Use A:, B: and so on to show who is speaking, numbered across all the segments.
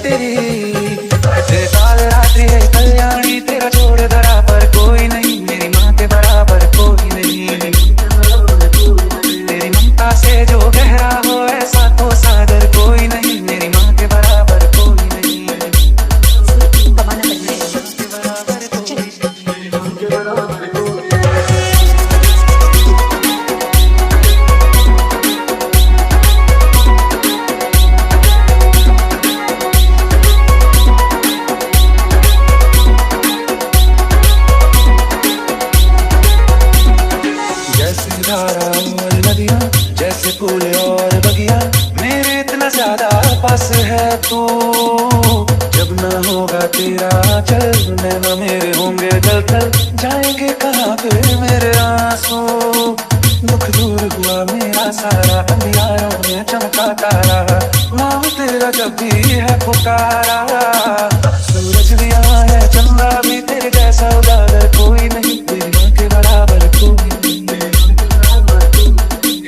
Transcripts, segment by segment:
A: तेरी। ऐसे काल रात्रि है कल्याणी, तेरा जोड़ धरा पर कोई नहीं, मेरी माँ के बराबर कोई नहीं। तेरी ममता से जो गहरा हो ऐसा तो सागर कोई नहीं, मेरी माँ के बराबर कोई नहीं। जैसे धारा और नदियाँ, जैसे फूल और बगिया, मेरे इतना ज्यादा पास है तू। जब ना होगा तेरा चल, नैना मेरे होंगे जल थल, जाएंगे कहाँ पे मेरे आंसू। दुख दूर हुआ मेरा सारा, अंधियारों में चमका तारा, नाम तेरा जब भी है पुकारा। सूरज भी यहाँ है, चंदा भी, तेरे जैसा उजागर कोई नहीं, तेरी माँ के बराबर कोई नहीं।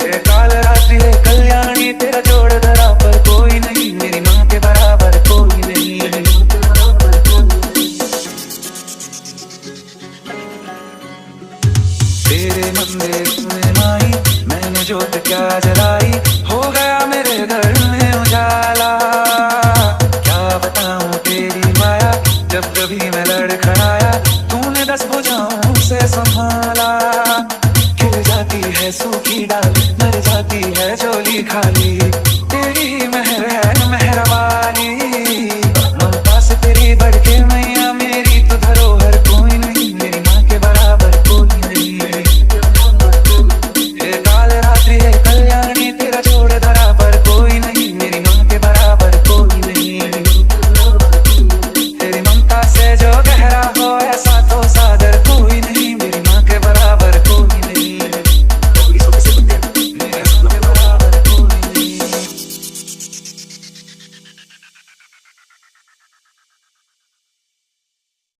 A: ये काल रात्रि है कल्याणी, तेरा जोड़ धरा पर कोई नहीं, मेरी माँ के बराबर कोई नहीं। तेरे मंदिर में माई, मैंने जोत क्या जलाई, हो गया मेरे घर में उजाला। क्या बताऊं तेरी माया, जब कभी मैं लड़खड़ाया, तूने 10 भुजाओं से संभाला। खिल जाती है सूखी डाल, मर जाती है झोली खाली,